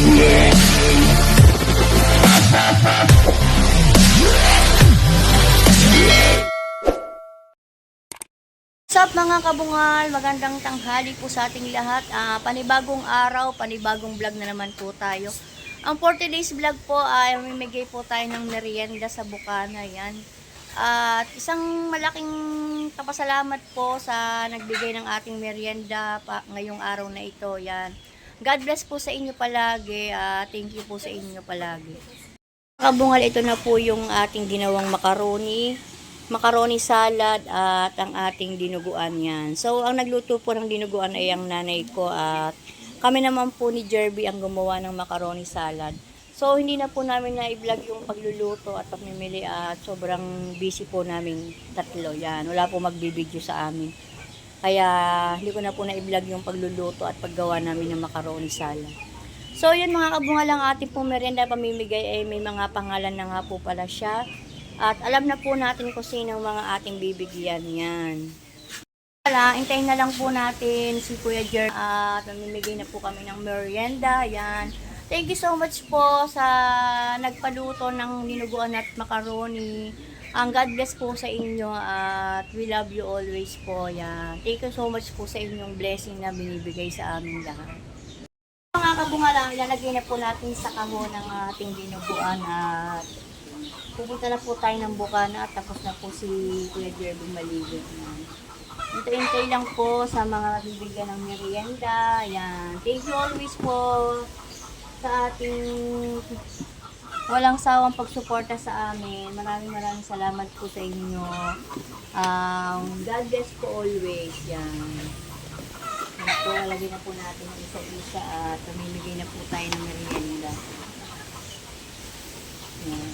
What's up mga kabungal? Magandang tanghali po sa ating lahat. Panibagong araw, panibagong vlog na naman po tayo. Ang 40 days vlog po ay mamimigay po tayo ng merienda sa Bukana. Yan. At isang malaking kapasalamat po sa nagbigay ng ating merienda ngayong araw na ito. Yan. God bless po sa inyo palagi. Thank you po sa inyo palagi. Mga kabungal, ito na po yung ating ginawang macaroni salad at ang ating dinuguan yan. So, ang nagluto po ng dinuguan ay ang nanay ko at kami naman po ni Jerby ang gumawa ng macaroni salad. So, hindi na po namin na-vlog yung pagluluto at pagmimili at sobrang busy po namin tatlo. Yan, wala po magbibideo sa amin. Kaya, hindi ko na po na-vlog yung pagluluto at paggawa namin ng macaroni salad. So, yun mga kabungal, ang ating po merienda pamimigay ay may mga pangalan na nga po pala siya. At alam na po natin kung sino mga ating bibigyan yan. Hintayin na lang po natin si Kuya Jer at mamimigay na po kami ng merienda. Yan. Thank you so much po sa nagpaluto ng dinuguan at macaroni. Ang God bless po sa inyo at we love you always po. Yan. Thank you so much po sa inyong blessing na binibigay sa amin lahat. Mga kabungalang, ilalagay na po natin sa kahon ng ating dinuguan at pupunta na po tayo ng Bukana at tapos na po si Kuya Jerby maligo. Hintay-hintay lang po sa mga bibigyan ng merienda. Ayan. Thank you always po sa ating walang sawang pagsuporta sa amin. Maraming salamat po sa inyo. God bless po always. Yan. Ito, lalagay na po natin ng isa-isa at mamimigay na po tayo ng merienda. Yan.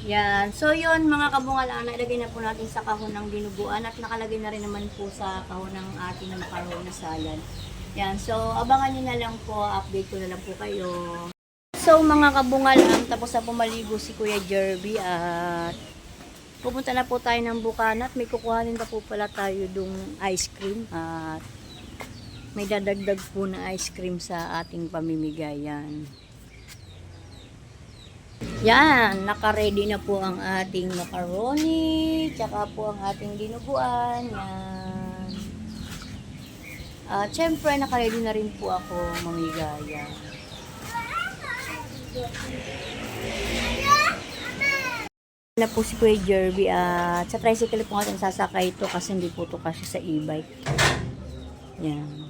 Yan. So, yun mga kabungal, nailagay na po natin sa kahon ng dinuguan at nakalagay na rin naman po sa kahon ng ating macaroni salad. Yan. So, abangan nyo na lang po. Update ko na lang po kayo. So, mga kabungal, tapos na po maligo si Kuya Jerby at pupunta na po tayo ng Bukana at may kukuhanin na po pala tayo dung ice cream at may dadagdag po na ice cream sa ating pamimigay. Yan. Yan, naka-ready na po ang ating macaroni, tsaka po ang ating dinuguan. Yan. At syempre, naka-ready na rin po ako mamigaya. Na po si Kuya Jerby at sa tricycle po natin sasakay ito kasi hindi po ito kasi sa e-bike. Yan.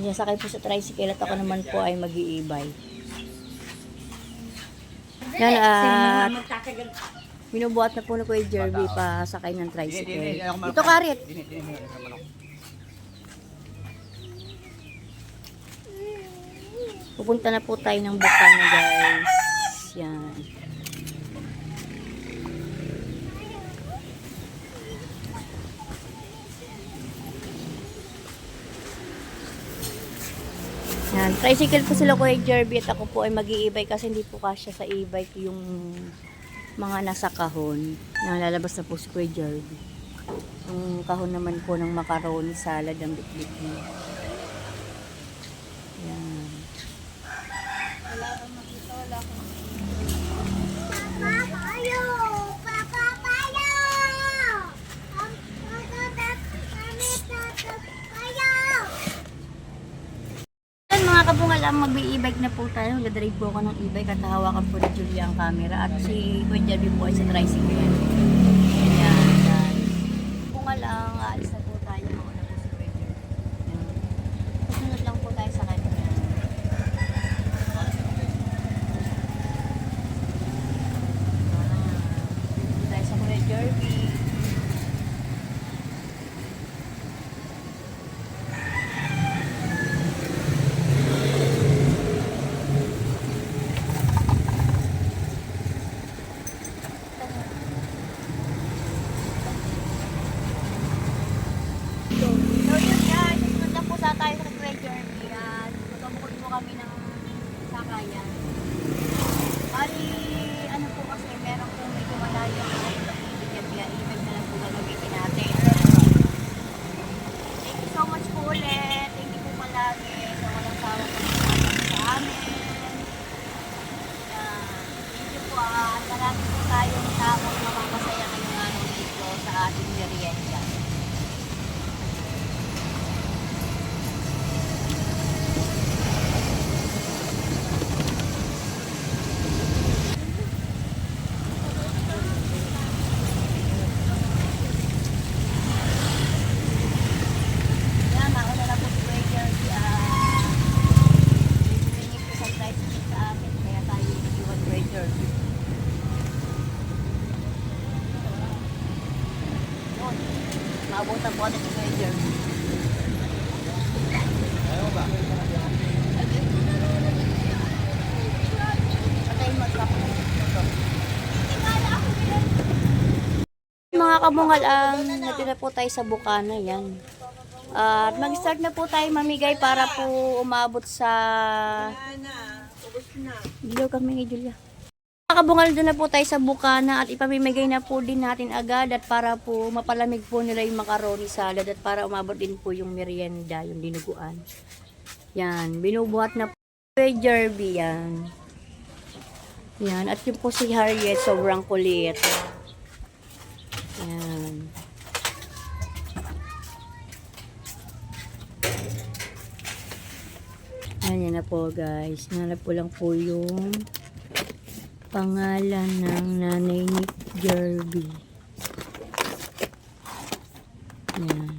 Sakay po sa tricycle at ako naman po ay mag-i-e-bike. Yan at binubuhat na po na Kuya Jerby pa sakay ng tricycle. Ito karit. Pupunta na po tayo ng Bukana guys. Yan. Yan, tricycle po sila Kuya Jerby at ako po ay mag-i-e-bike kasi hindi po kasya sa e-bike yung mga nasa kahon. Lalabas na po si Kuya Jerby. Yung kahon naman po ng macaroni salad ang bitbit niya. Yan. Wala kang makita, wala kang kabungal, mag-i-e-bike na po tayo. Nag-drive po ako ng e-bike at hawakan po ni Julia ang camera at si Kuya Jerby po ay sa tricycle. Yan. Bungal ang aalis na po tayo. Mauna po si Kuya Jerby. Kasunod lang po tayo sa kanya. Dito tayo sa Kuya Jerby. mapapasaya ngayong araw dito sa ating merienda. Yan, nauna na po si Kuya Jerry. Bibigyan po sa price sa akin. Kaya tayo iwan Kuya Jerry. Yun. Maabutan po natin si Kuya Jerry. Patayin mo sa mga kabungal, natira po tayo sa bukana yan. At mag-start na po tayo mamigay para po umabot sa... Dilo kami ni Julia. Mga kabungal, doon na po tayo sa bukana at ipamimigay na po din natin agad at para po mapalamig po nila yung macaroni salad at para umabot din po yung merienda, yung dinuguan. Yan, binubuhat na po kay Jerby yan. Yan, at yun po si Harriet, sobrang kulit. Yan. Ayan na po guys. Nanap po lang po yung pangalan ng nanay ni Jerby. Yan.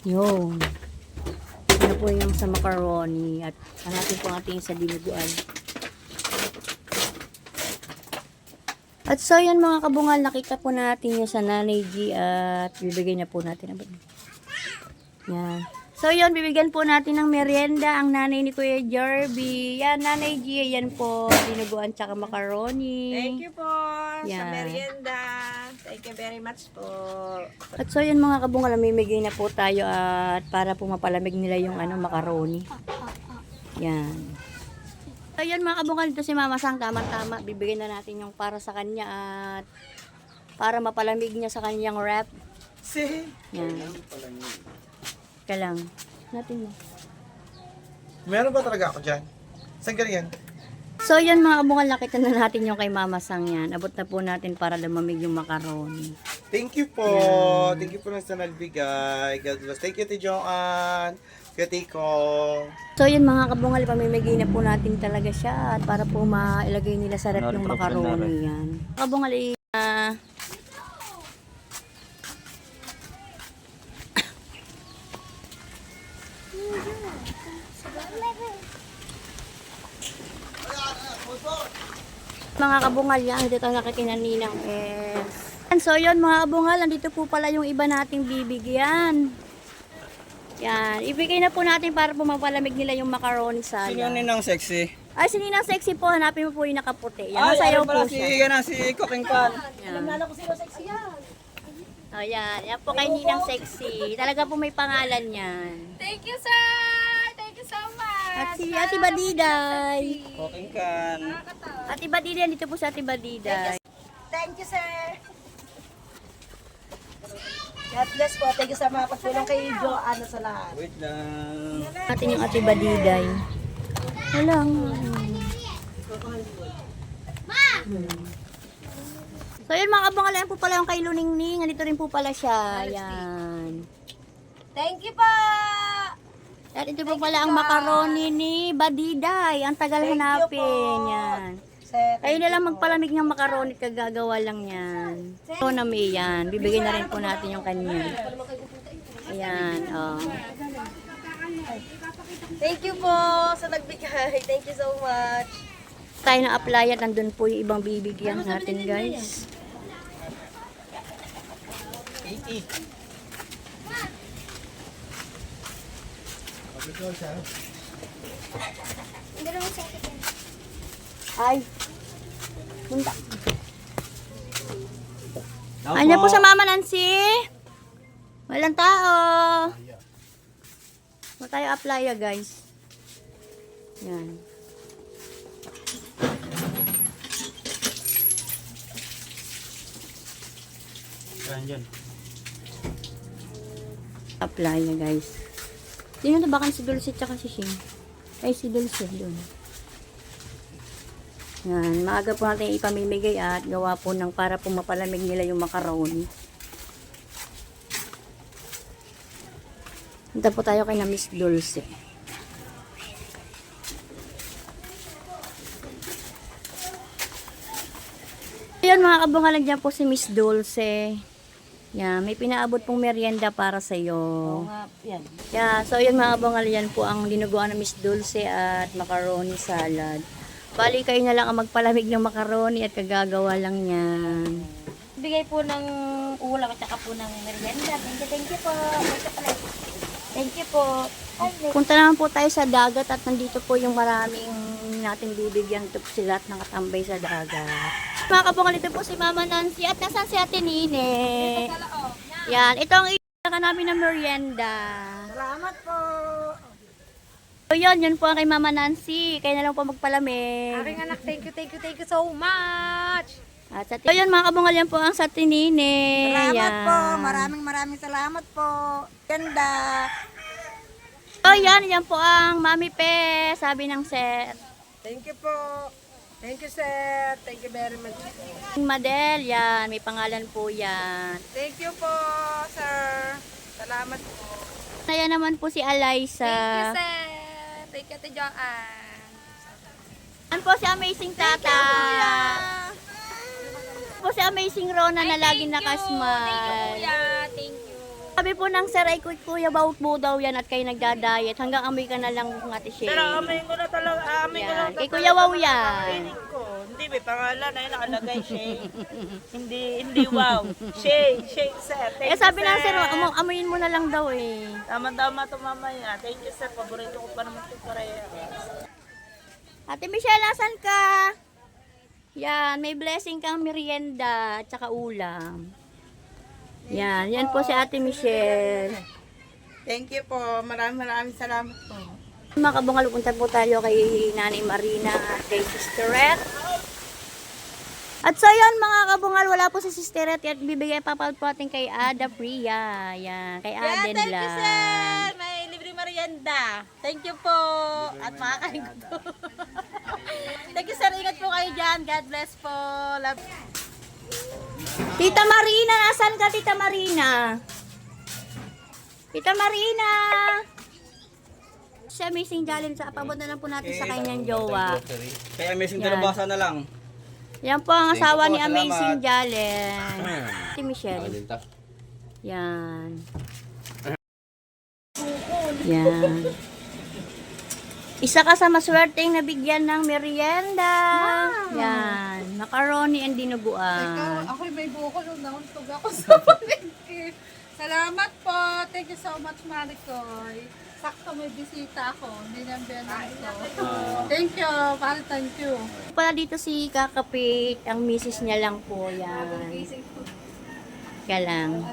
Yun. Ano po yung sa macaroni at hanapin po natin sa dinuguan. At so yan mga kabungal, nakita po natin yung sa Nanay G at bibigay na po natin. Yan. So yun, bibigyan po natin ng merienda ang nanay ni Kuya Jerby. Yan, Nanay G, yan po, dinuguan tsaka macaroni. Thank you po sa Yan. merienda. Thank you very much po. At so yun mga kabungal, mamimigay na po tayo at para po mapalamig nila yung macaroni. Yan. So yun mga kabungal, dito si Mama Sang, tama-tama. Bibigyan na natin yung para sa kanya at para mapalamig niya sa kanyang wrap. Yan. Ka lang. Natin mo. Meron ba talaga ako dyan? Saan ka yan? So yun mga kabungal, nakita na natin yung kay Mama Sang yan. Abot na po natin para lumamig yung macaroni. Thank you po. Yan. Thank you po sa nagbigay. God bless. Thank you, Joanne. Tiko. So yun mga kabungal, pamimigay na po natin talaga siya at para po mailagay nila sa rep yung macaroni yan. Kabungal mga kabungal yan, dito nakikinaninang So yun mga kabungal, andito po pala yung iba nating bibigyan. Yan, ibigay na po natin para po mapalamig nila yung macaroni salad. Sino ninang sexy? Ay, si Ninang Sexy po, hanapin mo po yung nakaputi. Yan, masayaw po siya. Si Cooking Pan. Yan. Oh, yan po kay Ninang Sexy. Talaga po may pangalan yan. Thank you, sir! Thank you so much! At si Ate Badiday. Cooking Pan. Ate Badiday, dito po sa Ate Badiday. Thank you, sir! God bless po. Thank you sa mga pagtulong kay Joanne sa lahat. Wait lang. Atin yung Ate Badiday. Wala nga. So yun mga kabungal, yan po pala yung kay Luningning. Nandito rin po pala siya. Yan. Thank you po! At ito po pala ang macaroni ni Badiday. Ang tagal Thank you hanapin. po. Yan. Sir, Kayo na lang magpalamig ng macaroni, kagagawa lang yan. So na may yan. Bibigyan na rin po natin yung kanya. Ayan, oh. thank you po sa nagbigay. Thank you so much. Tayo na apply at nandun po yung ibang bibigyan natin, guys. Ay. Punta. Ano po sa Mama Nancy? Walang tao. Huwag tayo apply, guys. Yan. Yan dyan. Apply na, guys. Sino na ba si Dulce tsaka si Shing? Ay, si Dulce doon. Yan, maaga po natin ipamimigay at gawa po ng para po mapalamig nila yung macaroni. Punta po tayo kay na Miss Dulce. Ayun mga kabungalan, dyan po si Miss Dulce. Yan, may pinaabot pong merienda para sa iyo. Yan. Yeah, so yun mga kabungalan, yan po ang dinuguan ng Miss Dulce at macaroni salad. Bali kayo na lang ang magpalamig ng macaroni at kagagawa lang yan. Bigay po ng ulam at saka po ng merienda. Thank you po. Thank you po. Punta naman po tayo sa dagat at nandito po yung maraming natin bibigyan. Ito po sila at nakatambay sa dagat. Mga kabungal, ito po si Mama Nancy at nasan si Ate Nine. Yan, ito ang ilalaka namin ng merienda. Salamat po. So yun po ang kay Mama Nancy. Kaya na lang po magpalamig. Aking anak, thank you so much. At sa so yun mga kabungal, yan po ang sa Ate Nine. Salamat Yan. po. Maraming salamat po. Ganda. So yan po ang Mami Pe, sabi ng sir. Thank you po. Thank you, sir. Thank you very much. Madel, yan. May pangalan po yan. Thank you po, sir. Salamat po. Ayan naman po si Eliza. sir. Thank you, Joanne. Yan po si Amazing Tata. Po si Amazing Rona na laging nakasmile. Thank you. Sabi po ng sir ay kuya bawat mo daw yan at kayo nagda-diet. Hanggang amoy ka na lang kung Ate Shay. Pero amoy ko na talaga, amoy ko na Yan. Kay Kuya Wow yan. Piling ko. Hindi, may pangalan na yun nakalagay, Shay. hindi wow. Shay, sir. Eh Thank sabi you, ng sir, amoyin mo na lang daw eh. Tama-tama ito mamaya. Thank you, sir. Paborito ko pa naman ito pareha. Ate Michelle, asan ka? Yan, may blessing kang merienda at saka ulam. Yan po si Ate Michelle. Thank you po. Maraming salamat po. Mga kabungal, punta po tayo kay Nanay Marina at kay Sisterette. At so yun mga kabungal, wala po si Sisterette at bibigay papal po atin kay Ada Priya. Yan, kay Aden thank you, lang. sir. May libre merienda. Thank you po. At makakain ko to. Thank you, sir. Ingat po kayo dyan. God bless po. Love. Tita Marina, nasan ka Tita Marina? Tita Marina! Si Amazing Jalen, sa pabot na lang po natin sa kanyang jowa. Kaya amazing Yan. dalabasa na lang. Yan po ang asawa Thank ni you po, Amazing salamat. Jalen. Si Michelle. Yan. Yan. Isa ka sa maswerteng nabigyan ng merienda. Yan. Macaroni and dinuguan. Ako may buko nung nauntog ako sa palengke. Salamat po. Thank you so much, Maricoy. Sakto may bisita ako. Hindi nang ko. Thank you. Thank you. Pala dito si Kakapit, ang misis niya lang po yan. Kaya lang.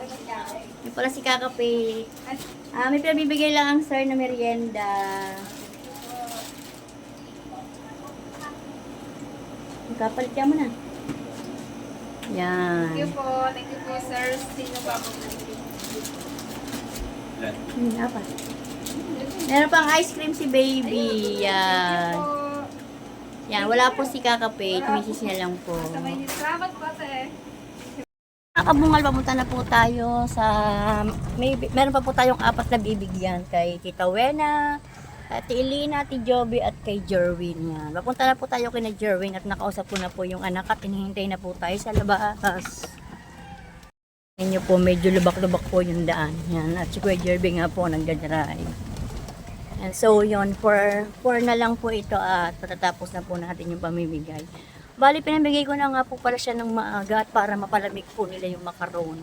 Yan pala si Kakapit. May pinabibigay lang ang sir na merienda. Kapalit ka mo na. Yan. Thank you po, sir. Sino ba po? Apat. Meron pang ice cream si baby. Yan. Yan, wala po si Kakapit. Misis niya lang po. Salamat po, sir. Kabungal, papunta na po tayo sa meron pa po tayong apat na bibigyan kay Tita Wena, Ate Elena, Ate Joby at kay Jerwin. Yan. Papunta na po tayo kay na Jerwin at nakausap ko na po yung anak at hinihintay na po tayo sa labas. Inyo po medyo lubak-lubak po yung daan. Yan. At si Kuya Jerwin nga po nagdadrive. And so yun, for na lang po ito at patatapos na po natin yung pamimigay. Bali, pinamigay ko na nga po pala siya ng maaga at para mapalamig po nila yung macaron.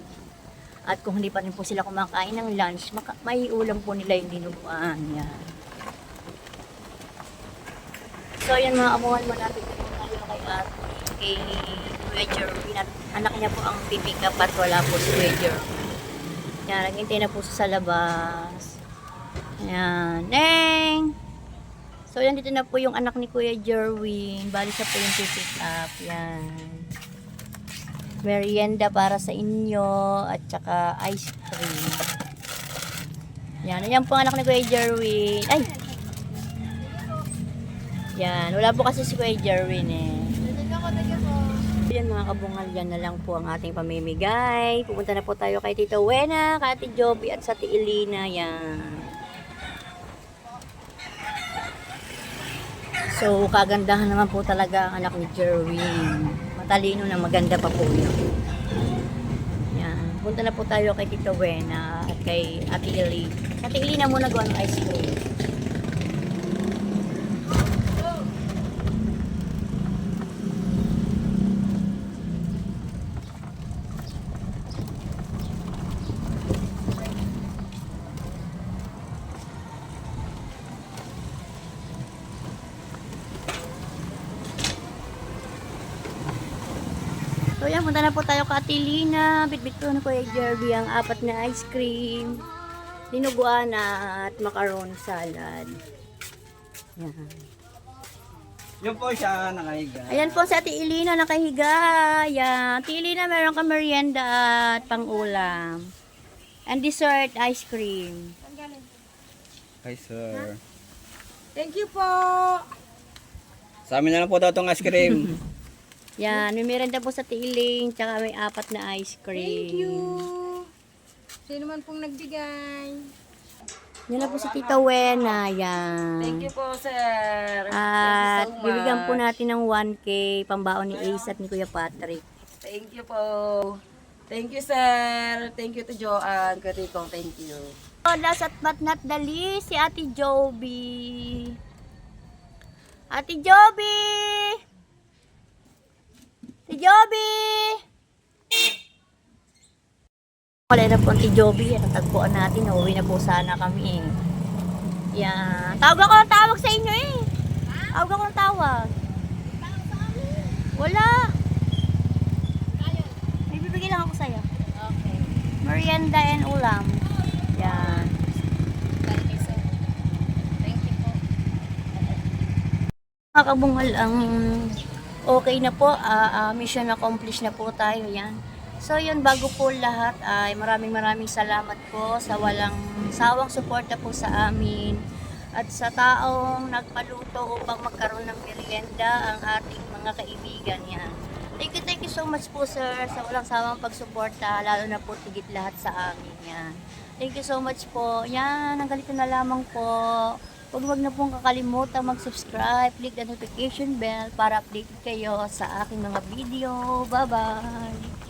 At kung hindi pa rin po sila kumakain ng lunch, may ulam po nila yung dinuguan. Yan. So, yan mga amuhan mo natin tayo kay Ate, kay Kuya Jerwin at anak niya po ang pipick up at wala po si Kuya Jerwin. Yan, naghintay na po sa labas. Yan. Neng! So, yan dito na po yung anak ni Kuya Jerwin. Bali siya po yung pipick up. Yan. Merienda para sa inyo at saka ice cream. Yan. Yan po ang anak ni Kuya Jerwin. Ay! Yan, wala po kasi si Kuya Jerwin eh. Yan mga kabungal, yan na lang po ang ating pamimigay. Pupunta na po tayo kay Tito Wena, kay Ate Joby at sa Ate Elena. Yan. So, kagandahan naman po talaga ang anak ni Jerwin. Matalino na maganda pa po yun. Yan. Punta na po tayo kay Tito Wena at kay Ate Elena. Ate Elena muna gawa ng ice cream. So yan, punta na po tayo kay Ate Lina. Bitbit ko na Kuya Jerby ang 4 na ice cream, dinuguan at macaron salad. Yan. Yun po siya nakahiga. Ayan po sa Ate Elena nakahiga. Yan. Ate Elena, meron ka merienda at pang-ulam. And dessert ice cream. Hi, sir. Thank you po. Sa amin na lang po daw itong ice cream. Yan, may merienda po sa Ate Elena, tsaka may 4 na ice cream. Thank you. Sino man pong nagbigay. Yan na po si Tita Wena. Yan. Thank you po, sir. At Thank you so bibigyan po much. natin ng 1K pambaon ni Ace at ni Kuya Patrick. Thank you po. Thank you, sir. Thank you to Joanne. Katiko, thank you. Last but not the least, si Ate Joby. Ate Joby! Ate Joby! Wala na po Ate Joby. Natagpuan natin. Nauwi na po sana kami eh. Yan. Tawag ako ng tawag sa inyo eh. Tawag ako ng tawag. Wala. May bibigay lang ako sa'yo. Okay. Merienda and ulam. Yan. Thank you po. Mga kabungal, ang okay na po. Mission accomplished na po tayo. Yan. So yun, bago po lahat ay maraming salamat po sa walang sawang suporta po sa amin at sa taong nagpaluto upang magkaroon ng merienda ang ating mga kaibigan. Yan. Thank you so much po sir sa walang sawang pagsuporta, lalo na po tigit lahat sa amin. Yan. Thank you so much po. Yan, hanggang dito na lamang po. Huwag na pong kakalimutan mag-subscribe, click the notification bell para updated kayo sa aking mga video. Bye-bye!